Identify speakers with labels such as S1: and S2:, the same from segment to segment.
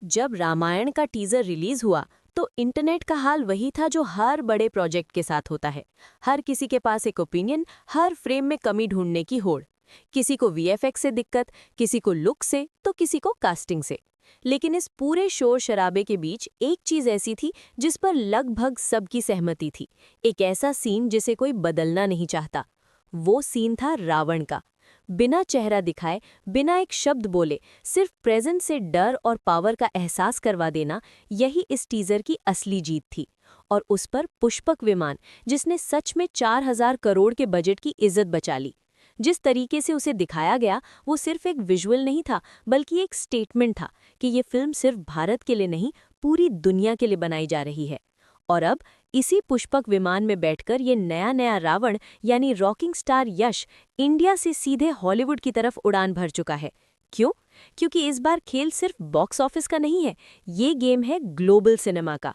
S1: जब रामायण का teaser release हुआ तो इंटरनेट का हाल वही था जो हर बड़े प्रोजेक्ट के साथ होता है। हर किसी के पास एक ओपिनियन, हर फ्रेम में कमी ढूंढने की होड़। किसी को वीएफएक्स से दिक्कत, किसी को लुक से, तो किसी को कास्टिंग से। लेकिन इस पूरे शोर शराबे के बीच एक चीज ऐसी थी जिस पर लगभग सबकी सहमति थी। एक ऐसा सीन जिसे कोई बदलना नहीं चाहता। वो सीन था रावण का। बिना चेहरा दिखाए, बिना एक शब्द बोले, सिर्फ प्रेजेंस से डर और पावर का एहसास करवा देना, यही इस टीजर की असली जीत थी। और उस पर पुष्पक विमान, जिसने सच में 4,000 करोड़ के बजट की इज्जत बचा ली। जिस तरीके से उसे दिखाया गया वो सिर्फ एक विजुअल नहीं था, बल्कि एक स्टेटमेंट था कि ये फिल्म सिर्फ भारत के लिए नहीं, पूरी दुनिया के लिए बनाई जा रही है। और अब इसी पुष्पक विमान में बैठकर ये नया नया रावण यानी रॉकिंग स्टार यश इंडिया से सीधे हॉलीवुड की तरफ उड़ान भर चुका है। क्यों? क्योंकि इस बार खेल सिर्फ बॉक्स ऑफिस का नहीं है, ये गेम है ग्लोबल सिनेमा का।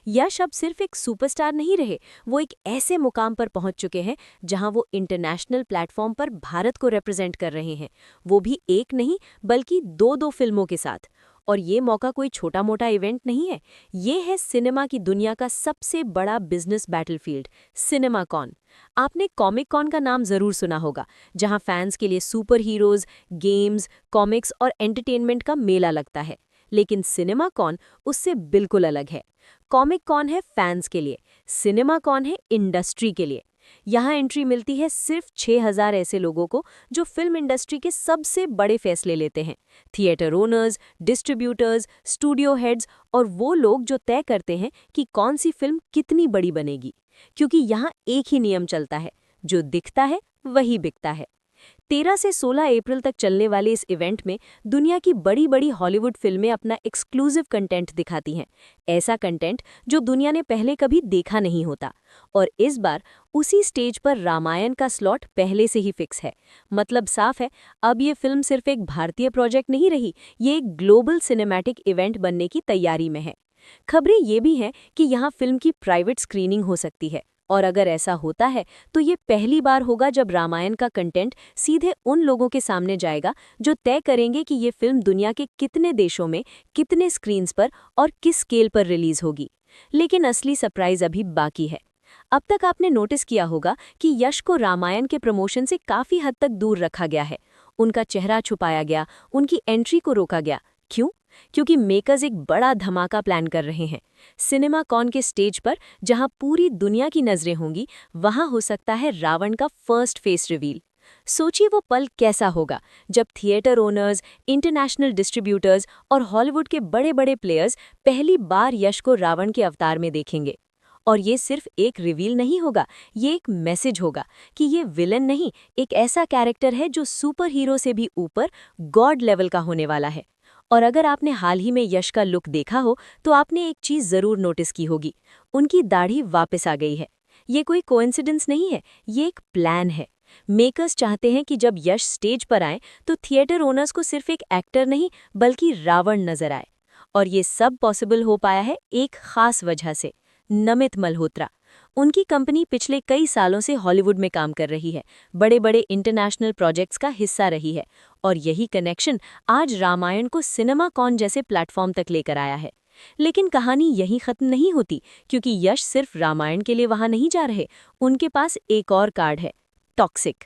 S1: यश अब सिर्फ एक सुपरस्टार नहीं रहे, वो एक ऐसे मुकाम पर पहुंच चुके हैं जहां वो इंटरनेशनल प्लेटफॉर्म पर भारत को रिप्रेजेंट कर रहे हैं। वो भी एक नहीं, बल्कि दो दो फिल्मों के साथ। और ये मौका कोई छोटा मोटा इवेंट नहीं है, ये है सिनेमा की दुनिया का सबसे बड़ा बिजनेस बैटलफील्ड, सिनेमा कॉन। आपने कॉमिक कॉन का नाम जरूर सुना होगा, जहां फैंस के लिए सुपर हीरोज, गेम्स, कॉमिक्स और एंटरटेनमेंट का मेला लगता है। लेकिन सिनेमा कॉन उससे बिल्कुल अलग है। कॉमिक कॉन है फैंस के लिए, सिनेमा कॉन है इंडस्ट्री के लिए। यहाँ एंट्री मिलती है सिर्फ 6,000 ऐसे लोगों को जो फिल्म इंडस्ट्री के सबसे बड़े फैसले लेते हैं। Theatre owners, distributors, studio heads और वो लोग जो तय करते हैं कि कौन सी फिल्म कितनी बड़ी बनेगी। क्योंकि यहाँ एक ही नियम चलता है, जो दिखता है वही बिकता है। 13 से 16 अप्रैल तक चलने वाले इस इवेंट में दुनिया की बड़ी बड़ी हॉलीवुड फिल्में अपना एक्सक्लूसिव कंटेंट दिखाती हैं। ऐसा कंटेंट जो दुनिया ने पहले कभी देखा नहीं होता। और इस बार उसी स्टेज पर रामायण का स्लॉट पहले से ही फिक्स है। मतलब साफ है, अब ये फिल्म सिर्फ एक भारतीय प्रोजेक्ट नहीं रही, ये एक ग्लोबल सिनेमैटिक इवेंट बनने की तैयारी में है। खबरें ये भी हैं कि यहाँ फिल्म की प्राइवेट स्क्रीनिंग हो सकती है। और अगर ऐसा होता है तो ये पहली बार होगा जब रामायण का कंटेंट सीधे उन लोगों के सामने जाएगा जो तय करेंगे कि ये फिल्म दुनिया के कितने देशों में, कितने स्क्रीन्स पर और किस स्केल पर रिलीज होगी। लेकिन असली सरप्राइज अभी बाकी है। अब तक आपने नोटिस किया होगा कि यश को रामायण के प्रमोशन से काफी हद तक दूर रखा गया है। उनका चेहरा छुपाया गया, उनकी एंट्री को रोका गया। क्यों? क्योंकि मेकर्स एक बड़ा धमाका प्लान कर रहे हैं। सिनेमा कॉन के स्टेज पर जहां पूरी दुनिया की नजरें होंगी, वहां हो सकता है रावण का फर्स्ट फेस रिवील। सोचिए वो पल कैसा होगा जब थिएटर ओनर्स, इंटरनेशनल डिस्ट्रीब्यूटर्स और हॉलीवुड के बड़े बड़े प्लेयर्स पहली बार यश को रावण के अवतार में देखेंगे। और ये सिर्फ एक रिवील नहीं होगा, ये एक मैसेज होगा कि ये विलन नहीं, एक ऐसा कैरेक्टर है जो सुपर हीरो से भी ऊपर गॉड लेवल का होने वाला है। और अगर आपने हाल ही में यश का लुक देखा हो तो आपने एक चीज जरूर नोटिस की होगी, उनकी दाढ़ी वापस आ गई है। ये कोई कोइंसिडेंस नहीं है, ये एक प्लान है। मेकर्स चाहते हैं कि जब यश स्टेज पर आए तो थिएटर ओनर्स को सिर्फ एक एक्टर नहीं, बल्कि रावण नजर आए। और ये सब पॉसिबल हो पाया है एक खास वजह से, नमित मल्होत्रा। उनकी कंपनी पिछले कई सालों से हॉलीवुड में काम कर रही है, बड़े बड़े इंटरनेशनल प्रोजेक्ट्स का हिस्सा रही है। और यही कनेक्शन आज रामायण को सिनेमा कॉन जैसे प्लेटफॉर्म तक लेकर आया है। लेकिन कहानी यहीं खत्म नहीं होती, क्योंकि यश सिर्फ रामायण के लिए वहां नहीं जा रहे, उनके पास एक और कार्ड है, टॉक्सिक।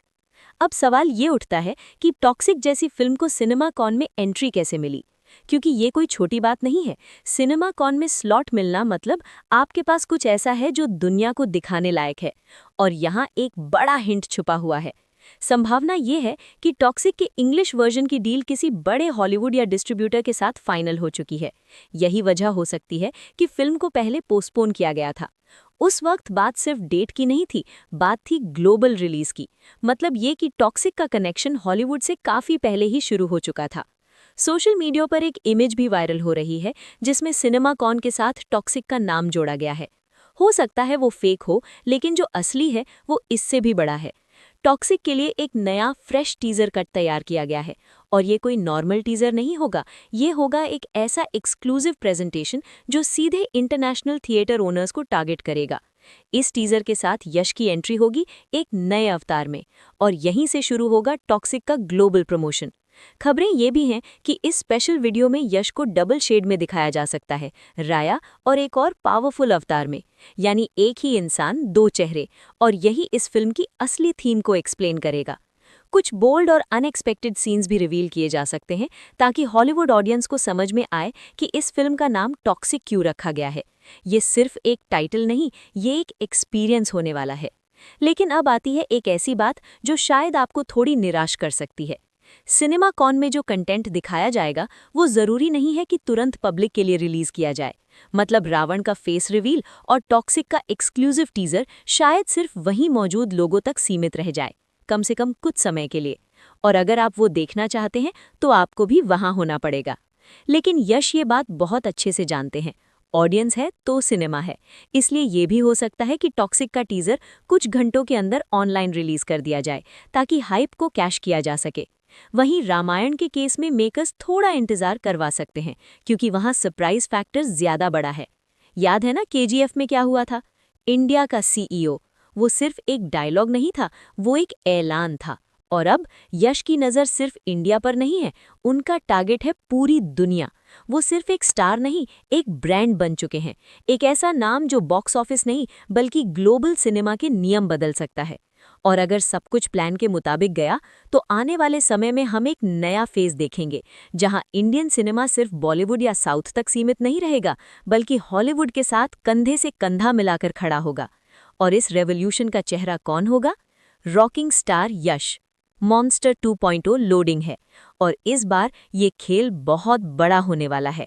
S1: अब सवाल ये उठता है कि टॉक्सिक जैसी फिल्म को सिनेमा कॉन में एंट्री कैसे मिली। क्योंकि ये कोई छोटी बात नहीं है। सिनेमा कॉन में स्लॉट मिलना मतलब आपके पास कुछ ऐसा है जो दुनिया को दिखाने लायक है। और यहाँ एक बड़ा हिंट छुपा हुआ है। संभावना ये है कि टॉक्सिक के इंग्लिश वर्जन की डील किसी बड़े हॉलीवुड या डिस्ट्रीब्यूटर के साथ फाइनल हो चुकी है। यही वजह हो सकती है कि फिल्म को पहले पोस्टपोन किया गया था। उस वक्त बात सिर्फ डेट की नहीं थी, बात थी ग्लोबल रिलीज की। मतलब ये कि टॉक्सिक का कनेक्शन हॉलीवुड से काफी पहले ही शुरू हो चुका था। सोशल मीडिया पर एक इमेज भी वायरल हो रही है जिसमें सिनेमा कॉन के साथ टॉक्सिक का नाम जोड़ा गया है। हो सकता है वो फेक हो, लेकिन जो असली है वो इससे भी बड़ा है। टॉक्सिक के लिए एक नया फ्रेश टीजर कट तैयार किया गया है। और ये कोई नॉर्मल टीजर नहीं होगा, ये होगा एक ऐसा एक्सक्लूसिव प्रेजेंटेशन जो सीधे इंटरनेशनल थिएटर ओनर्स को टारगेट करेगा। इस टीजर के साथ यश की एंट्री होगी एक नए अवतार में, और यहीं से शुरू होगा टॉक्सिक का ग्लोबल प्रमोशन। खबरें ये भी हैं कि इस स्पेशल वीडियो में यश को डबल शेड में दिखाया जा सकता है, राया और एक और पावरफुल अवतार में, यानी एक ही इंसान दो चेहरे, और यही इस फिल्म की असली थीम को एक्सप्लेन करेगा। कुछ बोल्ड और अनएक्सपेक्टेड सीन्स भी रिवील किए जा सकते हैं ताकि हॉलीवुड ऑडियंस को समझ में आए कि इस फिल्म का नाम टॉक्सिक क्यों रखा गया है। ये सिर्फ एक टाइटल नहीं, ये एक एक्सपीरियंस होने वाला है। लेकिन अब आती है एक ऐसी बात जो शायद आपको थोड़ी निराश कर सकती है। सिनेमा कॉन में जो कंटेंट दिखाया जाएगा वो जरूरी नहीं है कि तुरंत पब्लिक के लिए रिलीज किया जाए। मतलब रावण का फेस रिवील और टॉक्सिक का एक्सक्लूसिव टीजर शायद सिर्फ वहीं मौजूद लोगों तक सीमित रह जाए, कम से कम कुछ समय के लिए। और अगर आप वो देखना चाहते हैं तो आपको भी वहां होना पड़ेगा। लेकिन यश ये बात बहुत अच्छे से जानते हैं। ऑडियंस है तो सिनेमा है, इसलिए ये भी हो सकता है कि टॉक्सिक का टीजर कुछ घंटों के अंदर ऑनलाइन रिलीज कर दिया जाए ताकि हाइप को कैश किया जा सके। वहीं रामायण के केस में मेकर्स थोड़ा इंतजार करवा सकते हैं क्योंकि वहां सरप्राइज फैक्टर ज्यादा बड़ा है। याद है ना केजीएफ में क्या हुआ था? इंडिया का सीईओ, वो सिर्फ एक डायलॉग नहीं था, वो एक ऐलान था। और अब यश की नज़र सिर्फ इंडिया पर नहीं है, उनका टारगेट है पूरी दुनिया। वो सिर्फ एक स्टार नहीं, एक ब्रांड बन चुके हैं, एक ऐसा नाम जो बॉक्स ऑफिस नहीं बल्कि ग्लोबल सिनेमा के नियम बदल सकता है। और अगर सब कुछ प्लान के मुताबिक गया तो आने वाले समय में हम एक नया फेज देखेंगे जहां इंडियन सिनेमा सिर्फ बॉलीवुड या साउथ तक सीमित नहीं रहेगा, बल्कि हॉलीवुड के साथ कंधे से कंधा मिलाकर खड़ा होगा। और इस रेवोल्यूशन का चेहरा कौन होगा? रॉकिंग स्टार यश। मॉन्स्टर 2.0 लोडिंग है और इस बार ये खेल बहुत बड़ा होने वाला है।